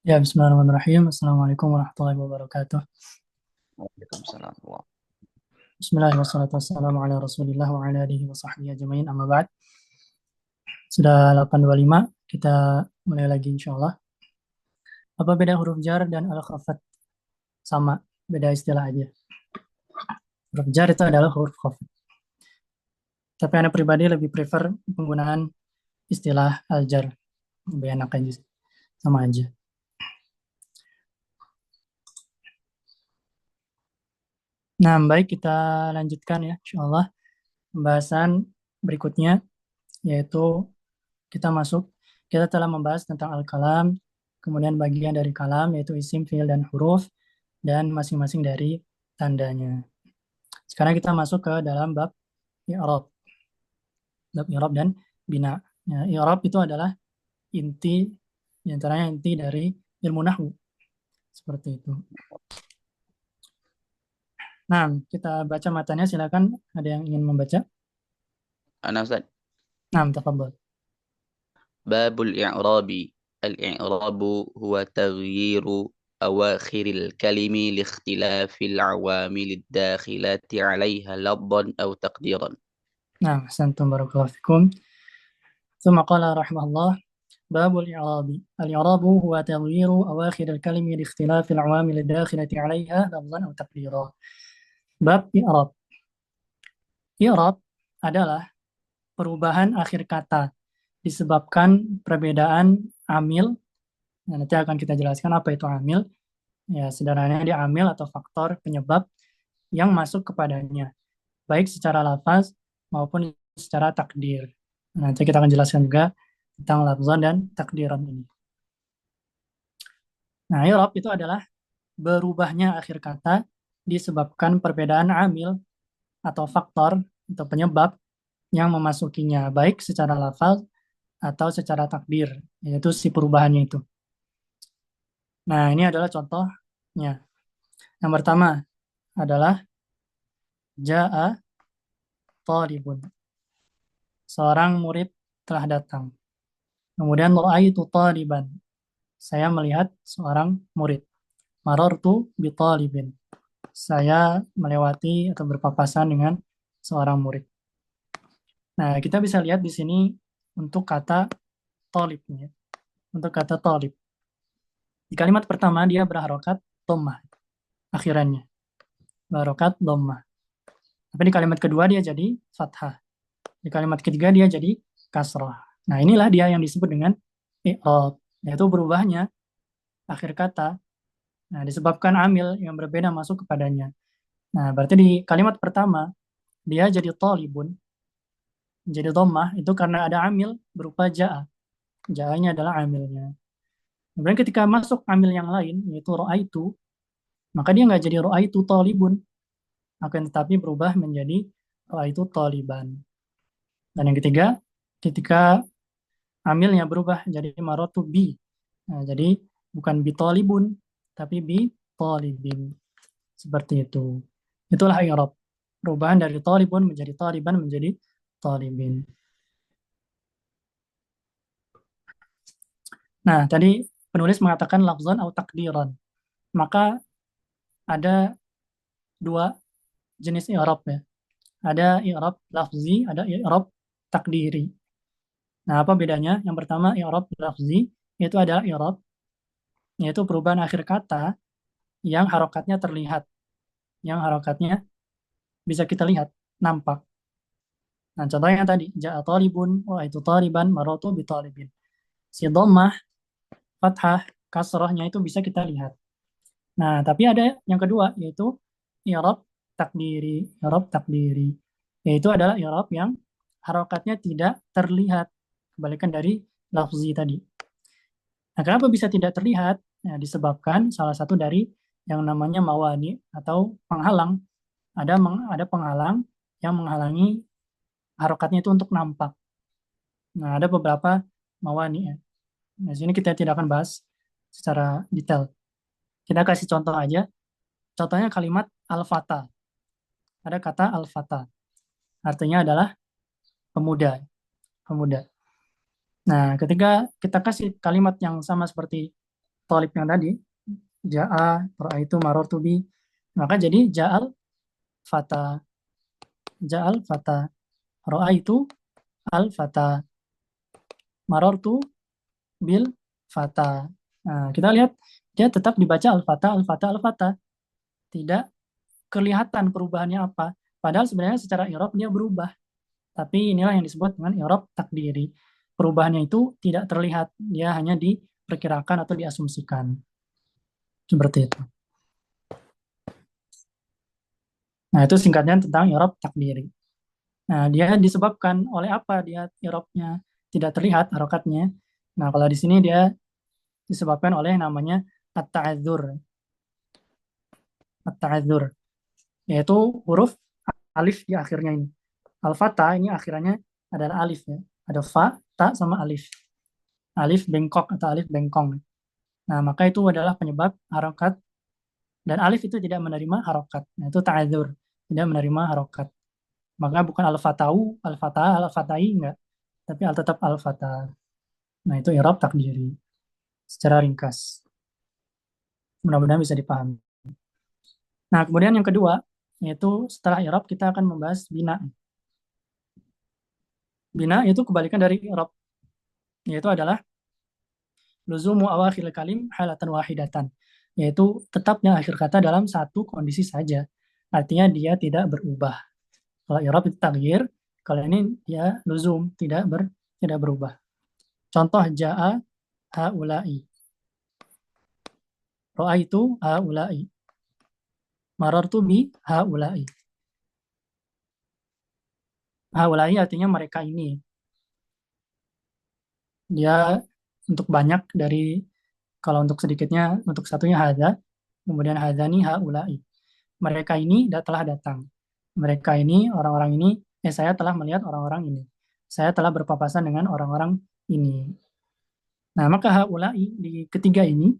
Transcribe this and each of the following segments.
Ya, bismillahirrahmanirrahim. Assalamualaikum warahmatullahi wabarakatuh. Waalaikumsalam. Wah. Bismillahirrahmanirrahim. Ala Rasulillah wa ala alihi wa sahbihi ajma'in. Amma ba'd. Sudah 8.25, kita mulai lagi insya Allah. Apa beda huruf jar dan al-khafat? Sama, beda istilah aja. Huruf jar itu adalah huruf khafat. Tapi Anda pribadi lebih prefer penggunaan istilah al-jar. Lebih enak aja sih. Sama aja. Nah, baik kita lanjutkan ya insya Allah. Pembahasan berikutnya yaitu kita masuk, kita telah membahas tentang al-kalam, kemudian bagian dari kalam yaitu isim, fiil, dan huruf, dan masing-masing dari tandanya. Sekarang kita masuk ke dalam bab i'rab dan bina. Ya, i'rab itu adalah inti, diantaranya inti dari ilmu nahwu, seperti itu. Nah, kita baca matanya, silakan ada yang ingin membaca. Ana Ustaz. Nah, tafadhol. Babul i'rabi. Al-i'rabu huwa taghyiru أواخر الكلم لاختلاف العوامل الداخلة عليها لفظا أو تقديرا. Nah, ahsantum barakallahu fikum. ثم قال رحمه الله: باب الإعراب. الإعراب هو تغيير أواخر الكلم لاختلاف العوامل الداخلة عليها لفظا أو تقديرا. Bab i'rab. I'rab adalah perubahan akhir kata disebabkan perbedaan amil. Nah, nanti akan kita jelaskan apa itu amil. Ya, sederhananya dia amil atau faktor penyebab yang masuk kepadanya, baik secara lafaz maupun secara takdir. Nanti kita akan jelaskan juga tentang lafzan dan takdiran ini. Nah, i'rab itu adalah berubahnya akhir kata disebabkan perbedaan amil atau faktor atau penyebab yang memasukinya, baik secara lafaz atau secara takdir, yaitu si perubahannya itu. Nah, ini adalah contohnya. Yang pertama adalah ja'a talibun. Seorang murid telah datang. Kemudian ra'aitu taliban. Saya melihat seorang murid. Marartu bi talibin. Saya melewati atau berpapasan dengan seorang murid. Nah, kita bisa lihat di sini untuk kata tolib. Ya. Untuk kata tolib. Di kalimat pertama dia berharokat dhammah akhirannya. Berharokat dhammah. Tapi di kalimat kedua dia jadi fathah. Di kalimat ketiga dia jadi kasrah. Nah, inilah dia yang disebut dengan i'rab, yaitu berubahnya akhir kata. Nah, disebabkan amil yang berbeda masuk kepadanya. Nah, berarti di kalimat pertama dia jadi talibun, jadi dhammah itu karena ada amil berupa ja'a. Ja'anya adalah amilnya. Kemudian ketika masuk amil yang lain, yaitu ro'aitu, maka dia nggak jadi ro'aitu talibun, akan tetapi berubah menjadi ro'aitu taliban. Dan yang ketiga, ketika amilnya berubah jadi marotu bi. Nah, jadi bukan bi talibun, tapi bi talibin. Seperti itu. Itulah i'rab. Perubahan dari talibun menjadi taliban menjadi talibin. Nah, tadi penulis mengatakan lafzan atau takdiran. Maka ada dua jenis i'rab ya. Ada i'rab lafzi, ada i'rab takdiri. Nah, apa bedanya? Yang pertama i'rab lafzi itu adalah i'rab yaitu perubahan akhir kata yang harokatnya terlihat, yang harokatnya bisa kita lihat, nampak. Nah, contohnya tadi, ja'a talibun, wah itu taliban, marotu bi talibin. Si dhammah, fathah, kasrahnya itu bisa kita lihat. Nah, tapi ada yang kedua, yaitu i'rab takdiri. I'rab takdiri, yaitu adalah i'rab yang harokatnya tidak terlihat, kebalikan dari lafzi tadi. Nah, kenapa bisa tidak terlihat? Nah, disebabkan salah satu dari yang namanya mawani atau penghalang. Ada penghalang yang menghalangi harokatnya itu untuk nampak. Nah, ada beberapa mawani ya. Nah, sini kita tidak akan bahas secara detail. Kita kasih contoh aja. Contohnya kalimat al-fata. Ada kata al-fata. Artinya adalah pemuda. Pemuda. Nah, ketika kita kasih kalimat yang sama seperti Thalib yang tadi, ja'a, ra'aitu, marartu bi, maka jadi fata, ja'al fata, ra'aitu al fata, marartu bil fata. Nah, kita lihat dia tetap dibaca al fata, al fata, al fata. Tidak kelihatan perubahannya apa. Padahal sebenarnya secara i'rab dia berubah. Tapi inilah yang disebut dengan i'rab takdiri. Perubahannya itu tidak terlihat, dia hanya diperkirakan atau diasumsikan. Seperti itu. Nah, itu singkatnya tentang i'rab takdiri. Nah, dia disebabkan oleh apa dia i'rabnya tidak terlihat harokatnya. Nah, kalau di sini dia disebabkan oleh namanya at-ta'adzur. At-ta'adzur, yaitu huruf alif di akhirnya ini. Al-Fata ini akhirannya adalah alif ya. Ada fa, ta, sama alif. Alif bengkok atau alif bengkong. Nah, maka itu adalah penyebab harokat. Dan alif itu tidak menerima harokat. Nah, itu ta'adzur. Tidak menerima harokat. Maka bukan al-fatau, al-fatah, al-fatai, enggak. Tapi tetap al-fatah. Nah, itu i'rab takdiri. Secara ringkas. Mudah-mudahan bisa dipahami. Nah, kemudian yang kedua, yaitu setelah i'rab kita akan membahas bina. Bina itu kebalikan dari i'rab, yaitu adalah luzumu awakhir kalim halatan wahidatan, yaitu tetapnya akhir kata dalam satu kondisi saja. Artinya dia tidak berubah. Kalau i'rab itu taghyir, kalau ini dia luzum, tidak berubah. Contoh jaa haula'i. Ra'aitu haula'i. Marartu bi haula'i. Haula'i artinya mereka ini. Dia untuk banyak dari, kalau untuk sedikitnya, untuk satunya hadza, kemudian hadzani haula'i. Mereka ini telah datang. Mereka ini, orang-orang ini, saya telah melihat orang-orang ini. Saya telah berpapasan dengan orang-orang ini. Nah, maka haula'i di ketiga ini,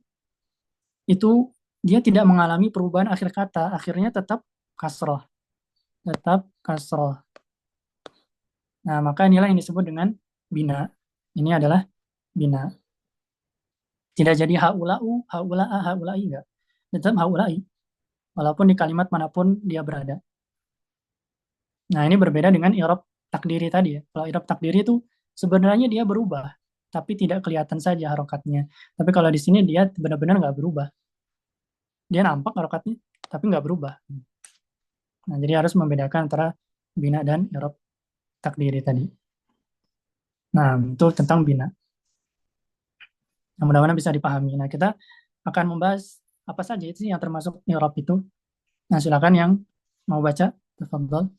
itu dia tidak mengalami perubahan akhir kata. Akhirnya tetap kasroh. Tetap kasroh. Nah, maka inilah yang disebut dengan bina. Ini adalah bina. Tidak jadi haula'u, haula'a, haula'i, enggak. Tetap haula'i. Walaupun di kalimat manapun dia berada. Nah, ini berbeda dengan i'rab takdiri tadi ya. Kalau i'rab takdiri itu sebenarnya dia berubah, tapi tidak kelihatan saja harokatnya. Tapi kalau di sini dia benar-benar nggak berubah. Dia nampak harokatnya, tapi nggak berubah. Nah, jadi harus membedakan antara bina dan i'rab takdiri tadi. Nah, itu tentang bina. Nah, mudah-mudahan bisa dipahami. Nah, kita akan membahas apa saja itu yang termasuk i'rab itu. Nah, silakan yang mau baca, tafadhol.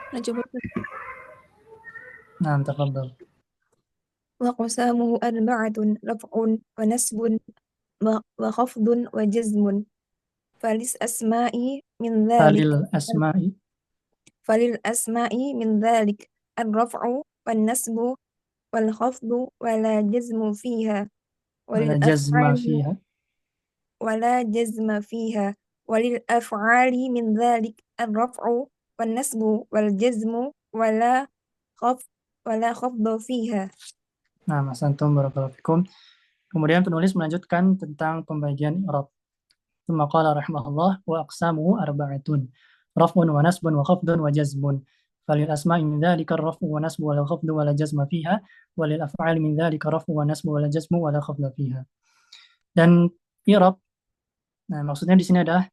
Nah, coba. Nah, tafadhol. وقسامه أربعة رفع ونسب وخفض وجزم فللأسماء من ذلك Falil asma'i فللأسماء من ذلك الرفع والنسب والخفض ولا جزم فيها wala jazma وللأفعال fiha. ولا جزم فيها وللأفعال من ذلك الرفع والنسب والجزم ولا خفض فيها. Nah, Mas Antum barakallahu fikum. Kemudian penulis melanjutkan tentang pembagian i'rab. Tsumma qala rahimahullah wa aqsamuhu arba'atun. Raf'un wa nasbun wa khafdun wa jazmun. Falil asma'i min dzalika ar-raf'u wa nasbu wa la khafdu wa la jazma fiha, wa lil af'ali min dzalika raf'u wa nasbu wa la jazmu wa la khafda fiha. Dan i'rab, nah maksudnya di sini adalah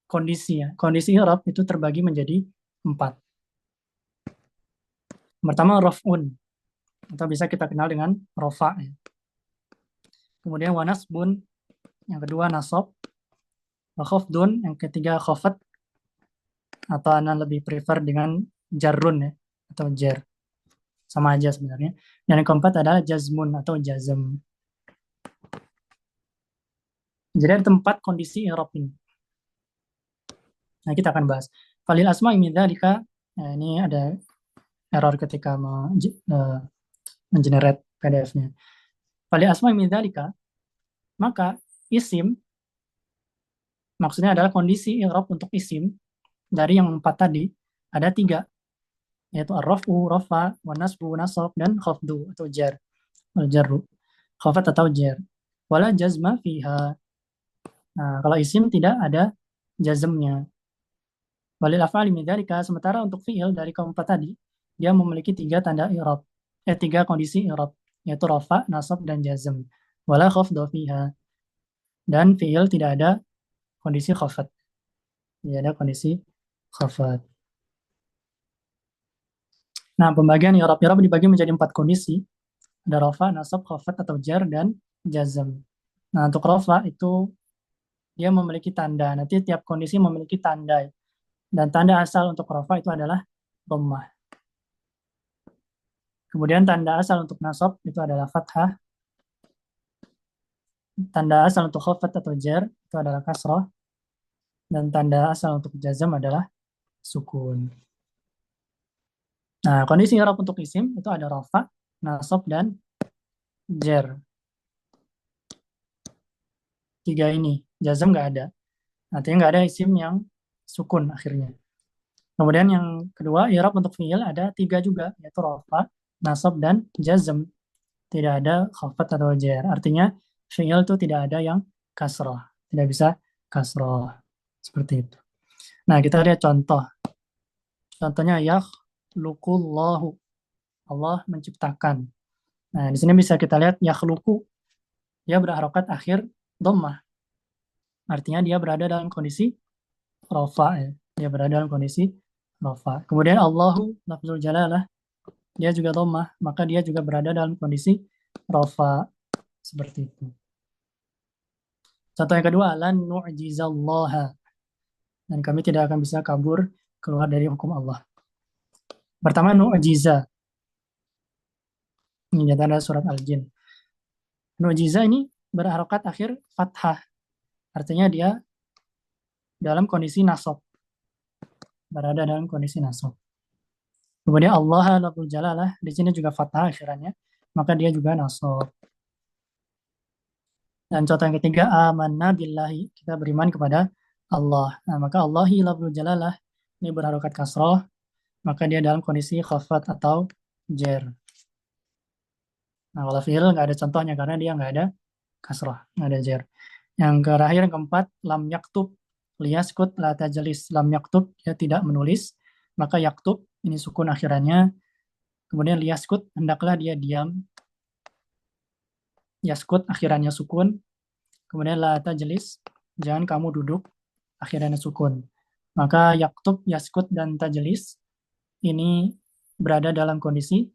kondisi ya. Kondisi i'rab itu terbagi menjadi 4. Pertama raf'un, atau bisa kita kenal dengan rofa ya. Kemudian wa nasbun, yang kedua nasab, wa khafdun, yang ketiga khafat, atau Anda lebih prefer dengan jarrun ya, atau jar. Sama aja sebenarnya. Dan yang keempat adalah jazmun atau jazm. Jadi ada 4 kondisi i'rab ini. Nah, kita akan bahas. Falil asma'i min dzalika, nah, ini ada error ketika mengenerate PDF-nya. Falil asma'i min dzalika, maka isim maksudnya adalah kondisi i'rab untuk isim dari yang 4 tadi ada 3, yaitu ar-raf'u, rafa, wa nasbu, nasab, dan khafdu atau jar, al-jarru, khafat atau jar. Wala jazma fiha. Nah, kalau isim tidak ada jazmnya. Walil af'ali min dzalika, sementara untuk fi'il dari keempat tadi, dia memiliki 3 tanda i'rab. 3 kondisi i'rab, yaitu rafa, nasab, dan jazm. Wala khafdu fiha. Dan fi'il tidak ada kondisi khafat. Tidak ada kondisi khafat. Nah, pembagian i'rab dibagi menjadi 4 kondisi. Ada rafa, nasab, khafat atau jar, dan jazm. Nah, untuk rafa itu dia memiliki tanda. Nanti tiap kondisi memiliki tanda. Dan tanda asal untuk rafa itu adalah dhammah. Kemudian tanda asal untuk nasab itu adalah fathah. Tanda asal untuk khafat atau jar itu adalah kasrah. Dan tanda asal untuk jazm adalah sukun. Nah, kondisi i'rab untuk isim itu ada rafa, nasab, dan jar. 3 ini. Jazm nggak ada. Artinya nggak ada isim yang sukun akhirnya. Kemudian yang kedua, i'rab untuk fi'il ada 3 juga, yaitu rafa, nasab, dan jazm. Tidak ada khafat atau jar. Artinya fi'il itu tidak ada yang kasrah. Tidak bisa kasrah. Seperti itu. Nah, kita lihat contoh. Contohnya yakhluqullahu. Allah menciptakan. Nah, di sini bisa kita lihat yakhluqu. Dia berharokat akhir dhammah. Artinya dia berada dalam kondisi rafa. Ya. Dia berada dalam kondisi rafa. Kemudian Allahu lafzul jalalah. Dia juga dhammah. Maka dia juga berada dalam kondisi rafa. Seperti itu. Contoh yang kedua, lan nu'jizallaha. Dan kami tidak akan bisa kabur keluar dari hukum Allah. Pertama, nu'jiza. Ini ada surat Al-Jin. Nu'jiza ini berharokat akhir fathah. Artinya dia dalam kondisi nasab. Berada dalam kondisi nasab. Kemudian Allah lafzul jalalah. Di sini juga fathah akhirannya. Maka dia juga nasab. Dan contoh yang ketiga, amanna billahi. Kita beriman kepada Allah. Nah, maka Allahi lafzul jalalah. Ini berharokat kasrah. Maka dia dalam kondisi khafat atau jar. Nah, kalau fi'il nggak ada contohnya karena dia nggak ada kasrah, nggak ada jar. Yang terakhir, yang keempat, lam yaktub liyaskut la tajlis. Lam yaktub, dia tidak menulis. Maka yaktub, ini sukun akhirannya. Kemudian liyaskut, hendaklah dia diam. Yaskut, akhirannya sukun. Kemudian la tajlis, jangan kamu duduk. Akhirannya sukun. Maka yaktub, yaskut, dan tajlis ini berada dalam kondisi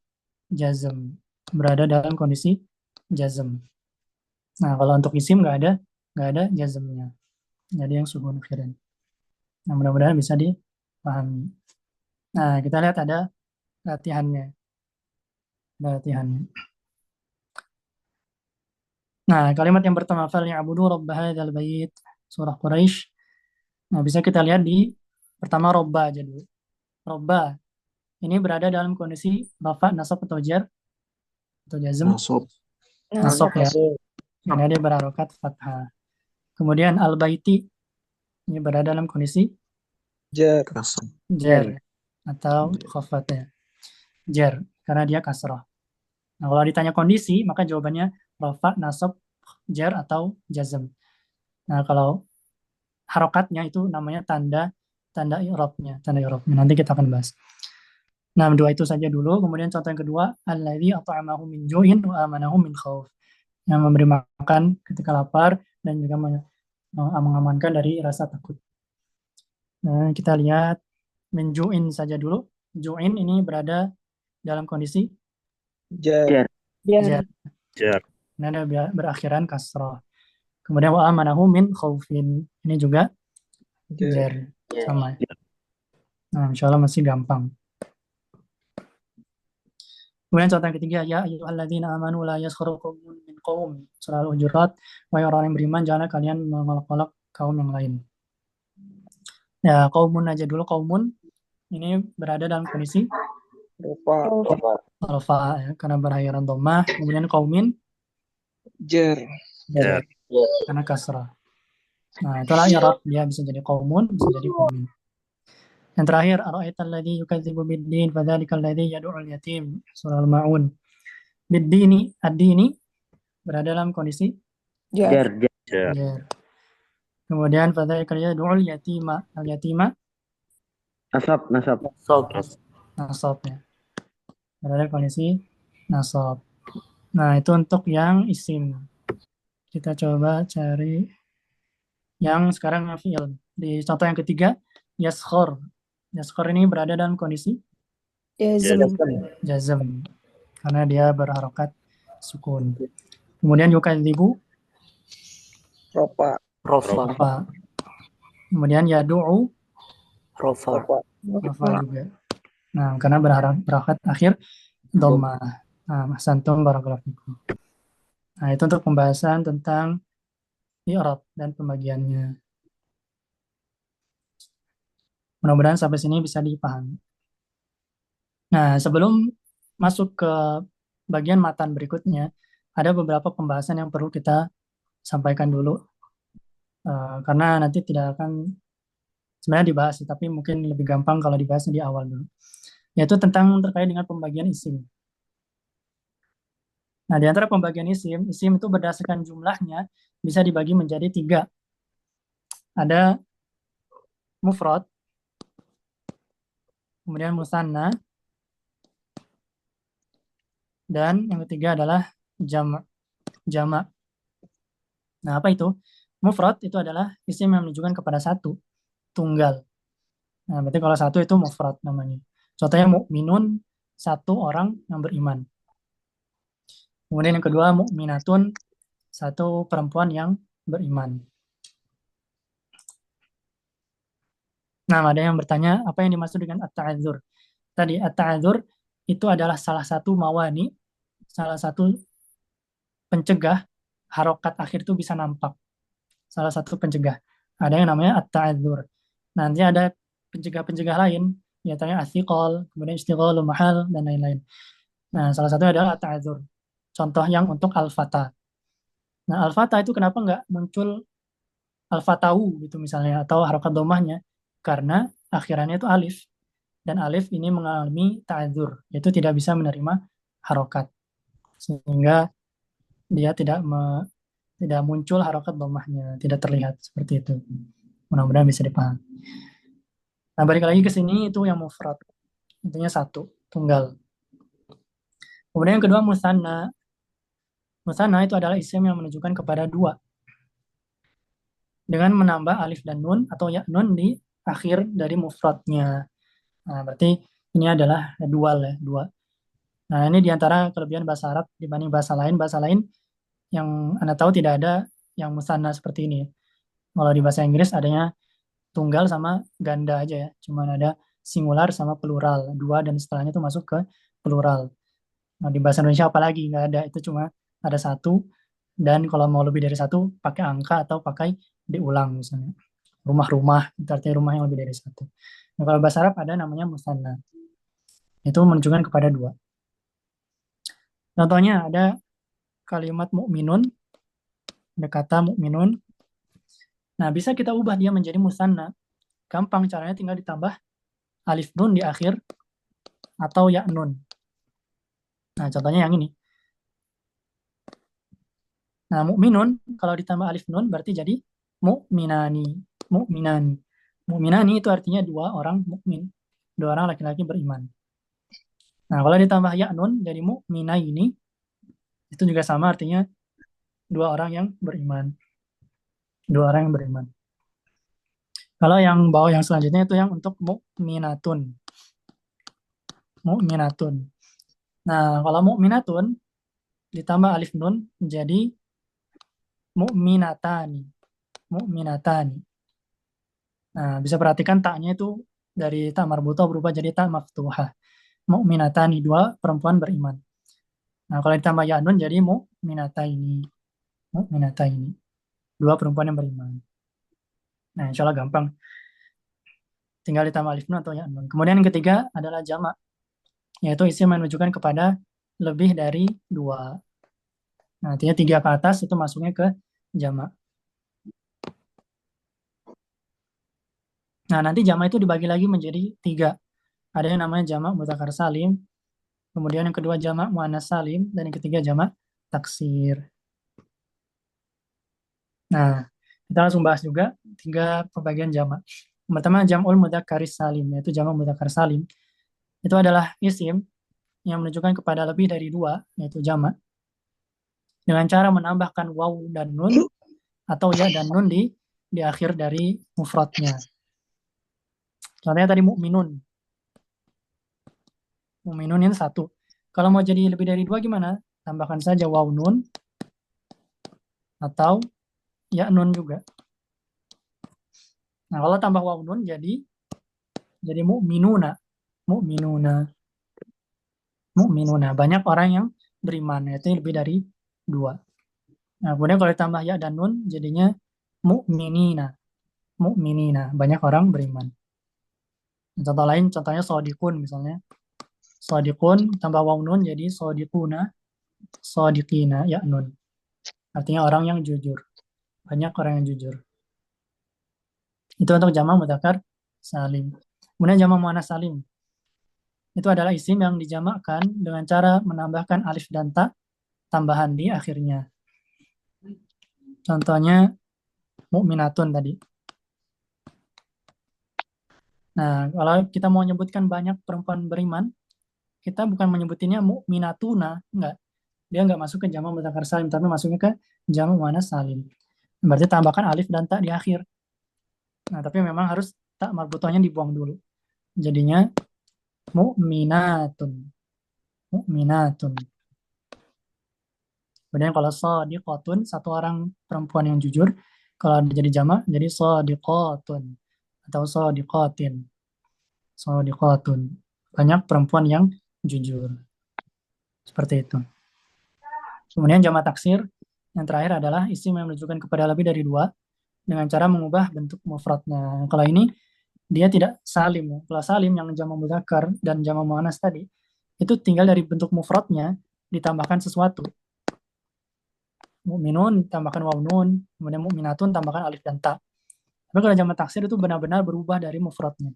jazm. Berada dalam kondisi jazm. Nah, kalau untuk isim nggak ada jazmnya. Jadi yang sukun akhiran. Nah, mudah-mudahan bisa dipahami. Nah, kita lihat ada latihannya. Nah, kalimat yang pertama, falyabudu rabb hadzal bait, surah Quraisy. Nah, bisa kita lihat di pertama robba aja dulu. Robba ini berada dalam kondisi rafa, nasab, atau jar atau jazm. Nasab ya. Ini dia berharokat fathah. Kemudian al-baiti ini berada dalam kondisi jar atau khafat ya. Jar karena dia kasrah. Nah, kalau ditanya kondisi maka jawabannya rafa, nasab, jar atau jazm. Nah, kalau harokatnya itu namanya tanda i'rabnya. Nanti kita akan bahas. Nah, 2 itu saja dulu. Kemudian contoh yang kedua, alladzi at'amahum min ju'in wa amanahum min khauf. Yang memberi makan ketika lapar dan juga mengamankan dari rasa takut. Nah, kita lihat menjuin saja dulu. Ju'in ini berada dalam kondisi jar. Nah, ada berakhiran kasrah. Kemudian wa amanahu min khaufin. Ini juga jar. Sama. Nah, insya Allah masih gampang. Kemudian contoh yang ketiga, ya ayyuhalladzina amanu la yaskharu qaumun min qaum. Surah Al-Hujurat, wahai orang yang beriman, janganlah kalian mengolok-olok kaum yang lain. Ya, qaumun aja dulu. Qaumun ini berada dalam kondisi rafa ya, karena berakhiran dhammah. Kemudian qaumin jar karena kasrah. Nah, itulah i'rab, dia bisa jadi qaumun, bisa jadi qaumin. Yang terakhir, ara'aital ladzi yukadzibu bid-din fadzalikal ladzi yad'ul yatim. Surah Al-Maun. Bid-dini, ad-dini berada dalam kondisi Jar. jar. jar. Kemudian fadzalikal ladzi yad'ul yatima. Al-yatima Nasab. nasab ya. Berada dalam kondisi nasab. Nah, itu untuk yang isim. Kita coba cari yang sekarang yang fi'il. Di contoh yang ketiga, yaskhor. Yaskhor ini berada dalam kondisi Jazm. jazm karena dia berharokat sukun. Kemudian yukadzibu Rofa. rafa. Kemudian yadu'u Rofa. rafa juga. Nah, karena berharokat akhir dhammah. Nah, santum barakallahu fikum. Nah, itu untuk pembahasan tentang i'rab dan pembagiannya. Mudah-mudahan sampai sini bisa dipahami. Nah, sebelum masuk ke bagian matan berikutnya, ada beberapa pembahasan yang perlu kita sampaikan dulu. Karena nanti tidak akan sebenarnya dibahas, tapi mungkin lebih gampang kalau dibahasnya di awal dulu. Yaitu terkait dengan pembagian isim. Nah, di antara pembagian isim itu berdasarkan jumlahnya bisa dibagi menjadi 3. Ada mufrad, kemudian musanna, dan yang ketiga adalah jamak. Nah, apa itu? Mufrad itu adalah isim yang menunjukkan kepada satu, tunggal. Nah, berarti kalau satu itu mufrad namanya. Contohnya mukminun, satu orang yang beriman. Kemudian yang kedua mukminatun, satu perempuan yang beriman. Nah, ada yang bertanya apa yang dimaksud dengan at-ta'adzur. Tadi at-ta'adzur itu adalah salah satu mawani, salah satu pencegah harokat akhir itu bisa nampak. Salah satu pencegah. Ada yang namanya at-ta'adzur. Nanti ada pencegah-pencegah lain, diantaranya athiqal, kemudian istiqalu mahal, dan lain-lain. Nah, salah satu adalah at-ta'adzur. Contoh yang untuk al-fata. Nah, al-fata itu kenapa nggak muncul al-fatau gitu misalnya, atau harokat domahnya? Karena akhirannya itu alif. Dan alif ini mengalami ta'adzur, yaitu tidak bisa menerima harokat. Sehingga dia tidak muncul harokat domahnya, tidak terlihat seperti itu. Mudah-mudahan bisa dipahami. Nah, balik lagi ke sini itu yang mufrad. Intinya satu, tunggal. Kemudian yang kedua musanna. Musanna itu adalah isim yang menunjukkan kepada 2. Dengan menambah alif dan nun atau ya nun di akhir dari mufradnya. Nah, berarti ini adalah dual ya, 2. Nah, ini diantara kelebihan bahasa Arab dibanding bahasa lain. Bahasa lain yang Anda tahu tidak ada yang musanna seperti ini. Kalau di bahasa Inggris adanya tunggal sama ganda aja ya. Cuma ada singular sama plural. 2 dan setelahnya itu masuk ke plural. Nah, di bahasa Indonesia apalagi nggak ada. Itu cuma ada satu. Dan kalau mau lebih dari satu, pakai angka atau pakai diulang misalnya. Rumah-rumah, itu artinya rumah yang lebih dari satu. Nah, kalau bahasa Arab ada namanya musanna. Itu menunjukkan kepada 2. Contohnya ada kalimat mukminun, ada kata mukminun. Nah, bisa kita ubah dia menjadi musanna. Gampang caranya tinggal ditambah alif nun di akhir atau ya nun. Nah, contohnya yang ini. Nah, mukminun kalau ditambah alif nun berarti jadi mukminani. Mukminani. Mukminani itu artinya 2 orang mukmin. 2 orang laki-laki beriman. Nah, kalau ditambah ya nun jadi mukminaini itu juga sama artinya 2 orang yang beriman. 2 orang yang beriman. Kalau yang bawah yang selanjutnya itu yang untuk mukminatun. Mukminatun. Nah, kalau mukminatun ditambah alif nun menjadi mukminatani. Mukminatani. Nah, bisa perhatikan taknya itu dari ta marbuthah berubah jadi ta maftuhah. Mukminatani, 2 perempuan beriman. Nah, kalau ditambah ya nun jadi mukminataini. Mukminataini. 2 perempuan yang beriman. Nah, insya Allah gampang. Tinggal ditambah alif nun atau ya nun. Kemudian yang ketiga adalah jamak, yaitu isim menunjukkan kepada lebih dari 2. Nah, artinya 3 ke atas itu masuknya ke jamak. Nah, nanti jamak itu dibagi lagi menjadi 3. Ada yang namanya jamak mudzakkar salim, kemudian yang kedua jamak muannas salim, dan yang ketiga jamak taksir. Nah, kita langsung bahas juga 3 pembagian jamak. Yang pertama jam'ul mudzakkaris salim, yaitu jamak mudzakkar salim. Itu adalah isim yang menunjukkan kepada lebih dari 2, yaitu jamak, dengan cara menambahkan waw dan nun atau ya dan nun di akhir dari mufradnya. Contohnya tadi mukminun. Mukminun ini 1. Kalau mau jadi lebih dari 2 gimana? Tambahkan saja waw nun atau ya nun juga. Nah, kalau tambah waw nun jadi mukminuna. Mukminuna. Mukminuna. Banyak orang yang beriman, yaitu lebih dari 2. Nah, kemudian kalau ditambah ya dan nun jadinya mukminina. Mukminina. Banyak orang beriman. Contoh lain, contohnya sodikun misalnya. Sodikun tambah waw nun jadi sodikuna, sodikina, ya nun. Artinya orang yang jujur. Banyak orang yang jujur. Itu untuk jamak mudzakkar salim. Kemudian jamak muannas salim. Itu adalah isim yang dijamakkan dengan cara menambahkan alif dan ta tambahan di akhirnya. Contohnya mukminatun tadi. Nah, kalau kita mau menyebutkan banyak perempuan beriman, kita bukan menyebutinnya mukminatuna, enggak. Dia enggak masuk ke jamak mudzakkar salim, tapi masuknya ke jamak muannas salim. Berarti tambahkan alif dan ta di akhir. Nah, tapi memang harus tak marbutohnya dibuang dulu. Jadinya mukminatun. Mukminatun. Kemudian kalau shadiqatun, satu orang perempuan yang jujur. Kalau jadi jamak, jadi shadiqatun. Atau shadiqatin. Shadiqatun. Banyak perempuan yang jujur. Seperti itu. Kemudian jamak taksir, yang terakhir adalah isim yang menunjukkan kepada lebih dari 2 dengan cara mengubah bentuk mufradnya. Kalau ini dia tidak salim. Kalau salim yang jamak mudzakkar dan jamak muannas tadi, itu tinggal dari bentuk mufradnya ditambahkan sesuatu. Mukminun tambahkan waw nun, kemudian mukminatun tambahkan alif dan ta. Tapi kalau jamak taksir itu benar-benar berubah dari mufradnya.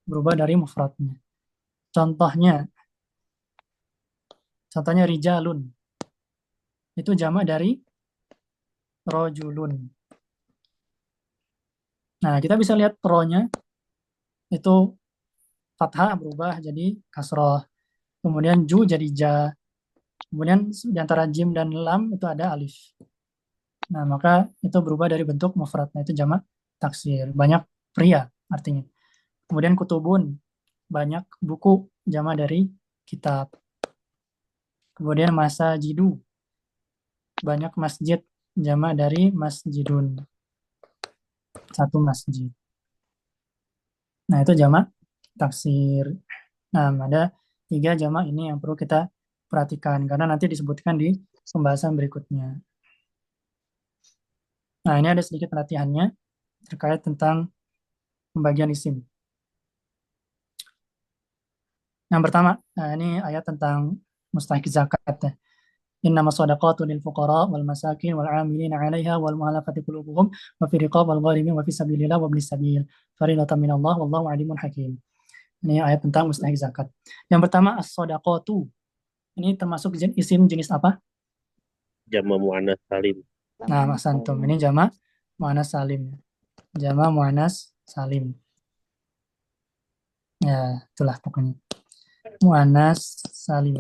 Berubah dari mufradnya. Contohnya rijalun. Itu jamak dari rojulun. Nah, kita bisa lihat pro-nya itu fathah berubah jadi kasroh. Kemudian ju jadi ja. Kemudian di antara jim dan lam itu ada alif. Nah, maka itu berubah dari bentuk mufrad. Nah, itu jamak taksir. Banyak pria artinya. Kemudian kutubun. Banyak buku, jamak dari kitab. Kemudian masajidu. Banyak masjid, jamak dari masjidun. Satu masjid. Nah, itu jamak taksir. Nah, ada 3 jamak ini yang perlu kita perhatikan karena nanti disebutkan di pembahasan berikutnya. Nah, ini ada sedikit latihannya terkait tentang pembagian isim. Yang pertama, nah ini ayat tentang mustahik zakat. Innama shadaqatu lil fuqara wal masakin wal 'amilina 'alaiha wal mu'allafati qulubuhum wa fi riqab wal gharimin wa fi sabilillah wa ibnis sabil. Faridatan minallah wallahu 'alimun hakim. Ini ayat tentang mustahik zakat. Yang pertama as-shadaqatu. Ini termasuk isim jenis apa? Jamak muannas salim. Nah, Mas Antum, ini jamak muannas salim. Jamak muannas salim. Ya, itulah pokoknya. Muannas salim.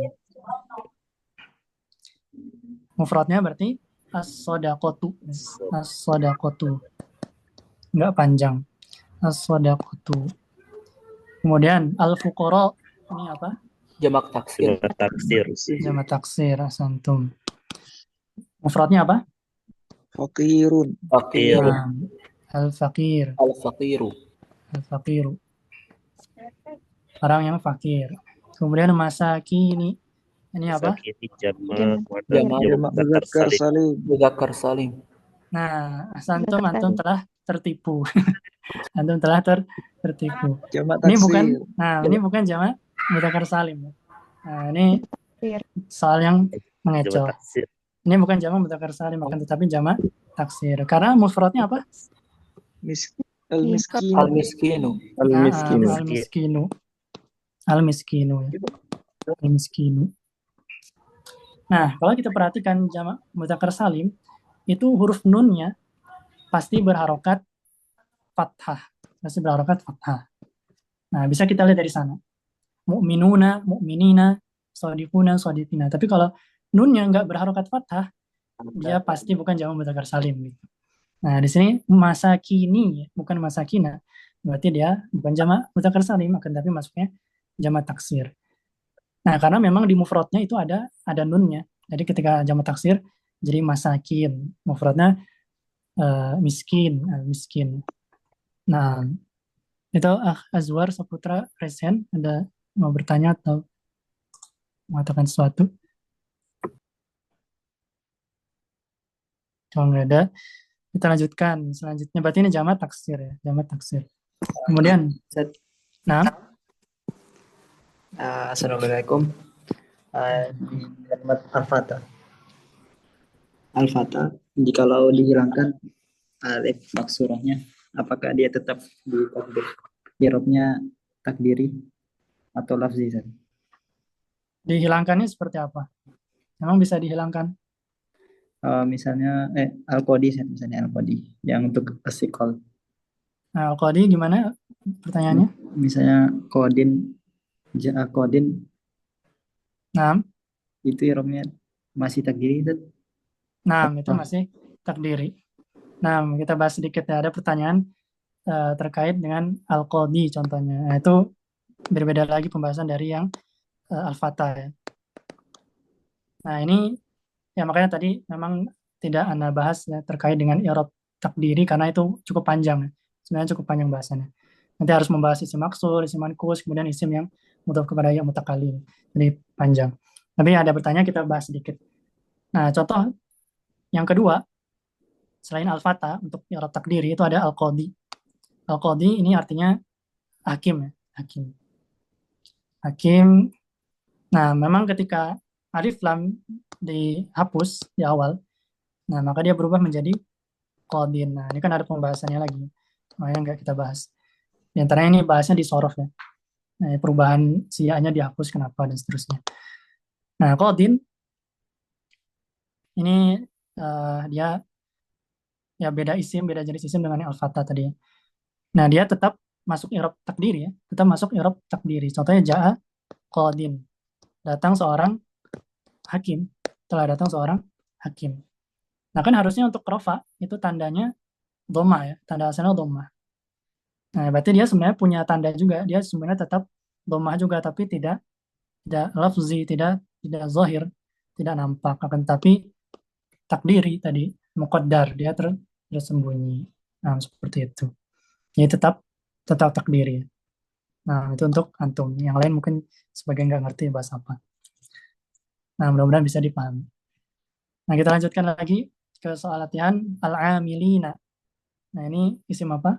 Mufradnya berarti as-shadaqatu. As-shadaqatu. Enggak panjang. As-shadaqatu. Kemudian al-fuqara ini apa? Jamak taksir. Jamak taksir. Jamak taksir, Asantum. Mufradnya apa? Fakirun. Fakir. Nah, al-fakir. Al-faqiru. Al-faqiru. Orang yang fakir. Kemudian masakini. Ini apa? Sakini jamak muannas Jamak Jamak mudzakkar mudzakkar salim. salim. Mudzakkar salim. Nah, antum telah tertipu. Antum telah tertipu. Jamak Ini bukan, taksir. ini bukan jamak mudzakkar salim. Nah, ini soal yang mengecoh. Jamak taksir. Ini bukan jamak mudzakkar salim, akan tetapi jamak taksir. Karena mufradnya apa? Al-miskin. Al-miskinu. Al-miskin. Al-miskinu. Al-miskinu ya. Al-miskinu. Nah, kalau kita perhatikan jamak mudzakkar salim, itu huruf nunnya pasti berharokat fathah. Pasti berharokat fathah. Nah, bisa kita lihat dari sana. Mu'minuna, mu'minina, shodiquna, shodiqina. Tapi kalau nunnya nggak berharokat fathah, dia pasti bukan jamak mudzakkar salim gitu. Nah, di sini masakini, bukan masakina. Berarti dia bukan jamak mudzakkar salim, akan tapi masuknya jamak taksir. Nah, karena memang di mufradnya itu ada nunnya. Jadi ketika jamak taksir jadi masakin. Mufradnya miskin, miskin. Nah, itu Azwar Saputra Resen ada mau bertanya atau mengatakan sesuatu? Kalau nggak ada, kita lanjutkan. Selanjutnya berarti ini jamak taksir ya, jamak taksir. Kemudian, Ustaz, nah, Assalamualaikum. Di kalimat al-fatah. Al-fatah, jikalau dihilangkan alif maksurahnya, apakah dia tetap di takdir? Irobnya takdiri atau lafzi? Ustaz? dihilangkannya seperti apa? Memang bisa dihilangkan? Misalnya al-qadi, Ustaz, misalnya al-qadi yang untuk asikol. Nah, Qadi gimana pertanyaannya? Misalnya kodin, kodin Nah, itu irobnya masih takdiri, Ustaz? itu masih takdiri. Nah, kita bahas sedikit ya. Ada pertanyaan terkait dengan al-qadi contohnya. Nah, itu berbeda lagi pembahasan dari yang al-fatah ya. Nah, ini ya makanya tadi memang tidak Anda bahas ya terkait dengan i'rab takdiri karena itu cukup panjang ya. Sebenarnya cukup panjang bahasannya. Nanti harus membahas isim maksur, isim mankus, kemudian isim yang mudhaf kepada yang mutakalim. Jadi panjang. Tapi ada bertanya kita bahas sedikit. Nah, contoh yang kedua selain al-fatah untuk i'rab takdiri itu ada al-qadi. Al-qadi ini artinya hakim ya, hakim. Hakim. Nah, memang ketika alif lam dihapus di awal, nah maka dia berubah menjadi qadin. Nah, ini kan ada pembahasannya lagi. Makanya nggak kita bahas. Di antaranya ini bahasnya di sorof ya. Nah, perubahan sianya dihapus kenapa dan seterusnya. Nah, qadin ini dia ya beda isim, beda jenis isim dengan yang al-fatah tadi. Nah, dia tetap masuk i'rab takdiri ya, tetap masuk i'rab takdiri. Contohnya ja'a qadin. Datang seorang hakim, telah datang seorang hakim. Nah, kan harusnya untuk rofa itu tandanya dhammah ya, tanda asalnya dhammah. Nah, berarti dia sebenarnya punya tanda juga, dia sebenarnya tetap dhammah juga tapi tidak lafzi, tidak zahir, tidak nampak, akan tapi takdiri tadi muqaddar dia tersembunyi. Nah, seperti itu. Jadi tetap takdiri. Nah, itu untuk antum. Yang lain mungkin sebagian nggak ngerti bahasa apa. Nah, mudah-mudahan bisa dipahami. Nah, kita lanjutkan lagi ke soal latihan al-amilina. Nah, ini isim apa?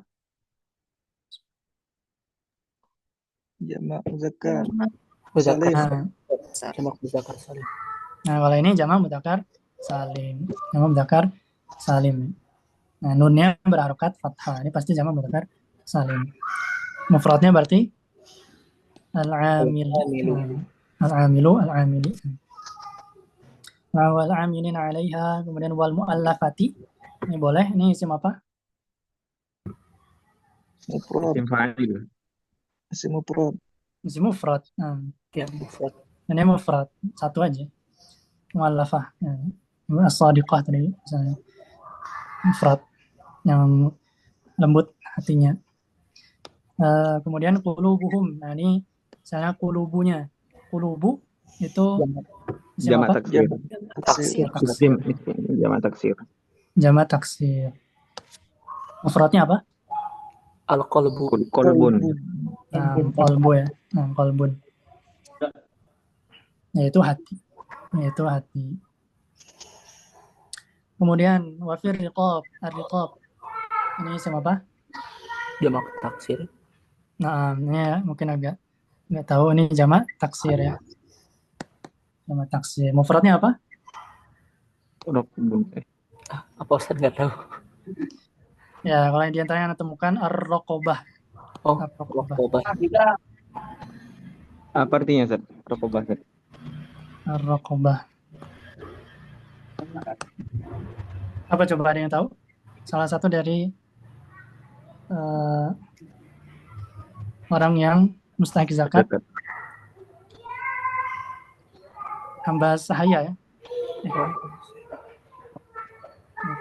Jamak muzakkar Muzakkar salim. jamak muzakkar salim. Nah, kalau ini jamak mudzakkar salim. Jamak mudzakkar salim. Nah, nunnya berharokat fathah. Ini pasti jamak mudzakkar salim. Mufradnya berarti al-amil. Al-amilu, al-amili. Nah, wal amilin 'alaiha, kemudian wal muallafati. Ini boleh, ini isim apa? Mufrad. Isim fa'il. Isim mufrad. Isim mufrad. Nah, Ya, mufrad. ini mufrad, satu aja. Muallafah. Ya. As-sadiqah tadi misalnya. Mufrad yang lembut hatinya. Kemudian qulubuhum. Nah, ini misalnya qulubunya. Qulubu itu isim Jamak apa? taksir. Taksir. Isim jamak taksir. Jamak taksir. Mufradnya apa? Al-qalbu. Kolbun. Nah, qalbu ya. Nah, qalbun. Yaitu hati. Yaitu hati. Kemudian wafir riqab, ar-riqab. Ini isim apa? Jamak taksir. Nah, ini ya, mungkin agak nggak tahu ini jamak taksir ya. Jamak taksir. Mufradnya apa? Rokbun. Apa Ustaz nggak tahu? Ya, kalau yang di antaranya Anda temukan ar-raqabah. Oh, Ar-raqabah. rokobah. Apa artinya, Ustaz? Rokobah, Ustaz. Ar-raqabah. Apa coba ada yang tahu? Salah satu dari eh, orang yang mustahik zakat, Zakat. hamba sahaya ya.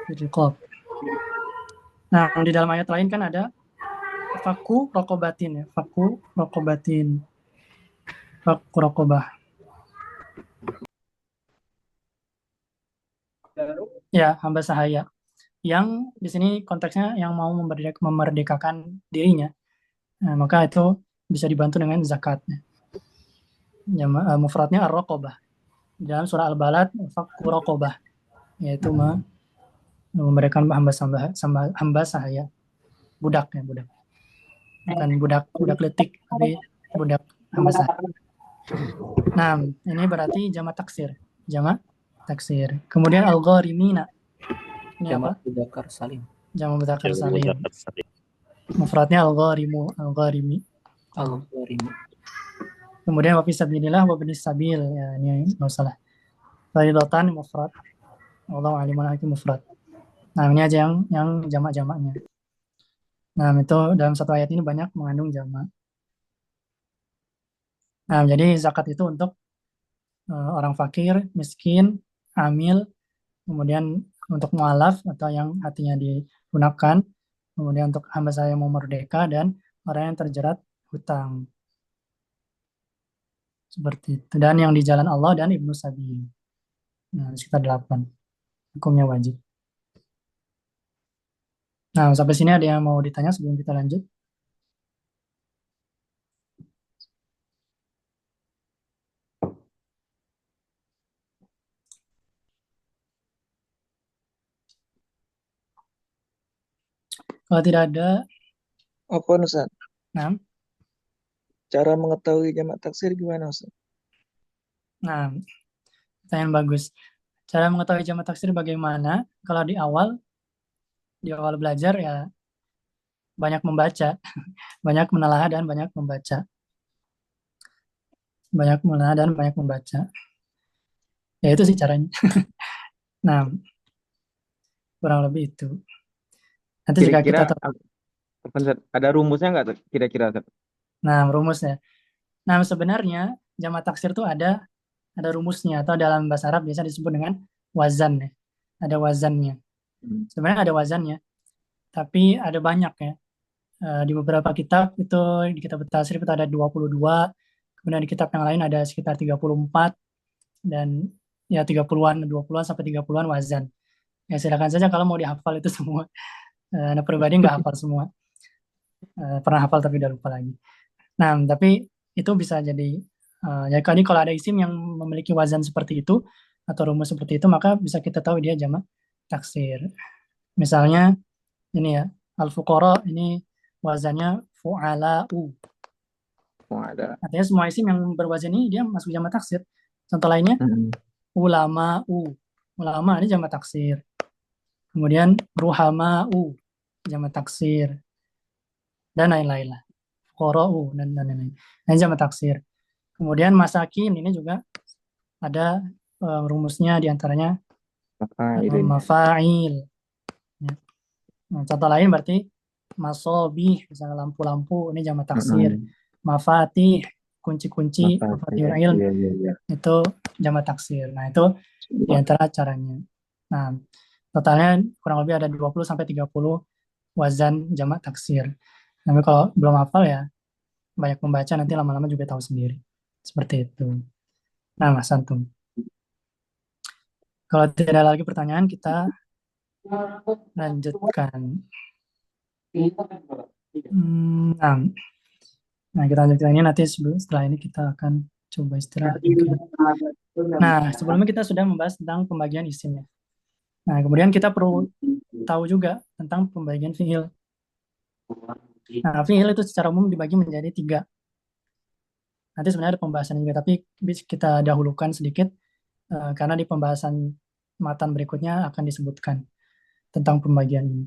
Riqab. Nah, di dalam ayat lain kan ada faku rokobatin ya. Faku rokobatin. Faku rokobah. Ya, hamba sahaya. Yang di sini konteksnya yang mau memerdekakan dirinya. Nah, maka itu bisa dibantu dengan zakat. Ya, mufradnya ar-raqabah. Dalam surah Al-Balad, faku rokobah. Yaitu memberikan hamba sahaya. Budak ya, budak. Bukan budak letik, tapi budak hamba sahaya. Nah, ini berarti jamak taksir. Jamak taksir. Kemudian al-gharimina. Ini apa? Jamak mudzakkar salim. Jamak mudzakkar Jamak salim. mudzakkar salim. Mufradnya al-gharimu, al-gharimi. Al-gharim. Kemudian wa fi sabilillah wa binis sabil. Ya, ini enggak usah lah. Faridatan mufrad. Wallahu alimun hakim mufrad. Nah, ini aja yang jamak-jamaknya. Nah, itu dalam satu ayat ini banyak mengandung jamak. Nah, jadi zakat itu untuk orang fakir, miskin, amil, kemudian untuk mualaf atau yang hatinya digunakan, kemudian untuk hamba saya yang mau merdeka, dan orang yang terjerat hutang. Seperti itu. Dan yang di jalan Allah dan Ibnu Sabil. Nah, sekitar 8. Hukumnya wajib. Nah, sampai sini ada yang mau ditanya sebelum kita lanjut? Kalau tidak ada, Apa Ustaz? nah, Cara mengetahui jamak taksir gimana Ustaz? nah, pertanyaan bagus. Cara mengetahui jamak taksir bagaimana? Kalau di awal belajar ya banyak membaca, banyak menelaah dan banyak membaca. Banyak menelaah dan banyak membaca. Ya itu sih caranya. Nah, kurang lebih itu. Nanti jika Kira-kira kita apa, Ustaz? Ada rumusnya nggak, Ustaz? Kira-kira, Ustaz? nah rumusnya. Nah, sebenarnya jamak taksir itu ada rumusnya atau dalam bahasa Arab biasa disebut dengan wazan ya. Ada wazannya. Sebenarnya ada wazannya, tapi ada banyak ya. Di beberapa kitab itu di kitab tasrif itu ada 22, kemudian di kitab yang lain ada sekitar 34 dan ya 30-an, 20-an sampai 30-an wazan. Ya silakan saja kalau mau dihafal itu semua. Anak pribadi nggak hafal semua. Pernah hafal tapi udah lupa lagi. Nah, tapi itu bisa jadi ya kalau ada isim yang memiliki wazan seperti itu atau rumus seperti itu, maka bisa kita tahu dia jamak taksir. Misalnya ini ya, al-fuqara ini wazannya fu'ala'u. Oh, ada. Artinya semua isim yang berwazan ini dia masuk jamak taksir. Contoh lainnya ulama'u. Ulama ini jamak taksir. Kemudian ruhama'u jamak taksir. Dan lain-lain lah. Fuqara'u dan lain-lain. Nah, ini jamak taksir. Kemudian masakin ini juga ada rumusnya diantaranya mafa'il. Ya. Nah, contoh lain berarti masobih, misalnya lampu-lampu, ini jamak taksir. Mafatih, kunci-kunci, mafatihul ilm, itu jamak taksir. Nah, itu diantara caranya. Nah, totalnya kurang lebih ada 20-30 wazan jamak taksir. Tapi kalau belum hafal ya, banyak membaca nanti lama-lama juga tahu sendiri. Seperti itu. Nah, Mas Antum. Kalau tidak ada lagi pertanyaan, kita lanjutkan. Nah, kita lanjutkan ini nanti setelah ini kita akan coba istirahat. Nah, sebelumnya kita sudah membahas tentang pembagian isim ya. Nah, kemudian kita perlu tahu juga tentang pembagian fi'il. Nah, fi'il itu secara umum dibagi menjadi 3. Nanti sebenarnya ada pembahasan juga, tapi kita dahulukan sedikit karena di pembahasan matan berikutnya akan disebutkan tentang pembagian ini.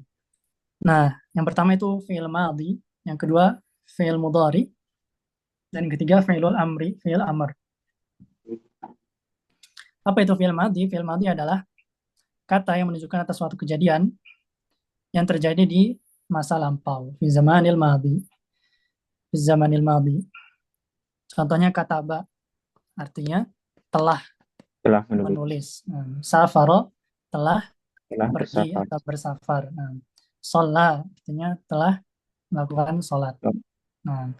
Nah, yang pertama itu fi'il madhi, yang kedua fi'il mudhari, dan yang ketiga fi'ilul amri, fi'il amr. Apa itu fi'il madhi? Fi'il madhi adalah kata yang menunjukkan atas suatu kejadian yang terjadi di masa lampau, fi zamanil madhi, fi zamanil madhi. Contohnya kataba, artinya telah Telah menulis. menulis. Safaro, telah Telah pergi bersafar. atau bersafar. Sholat, artinya telah melakukan sholat. Nah,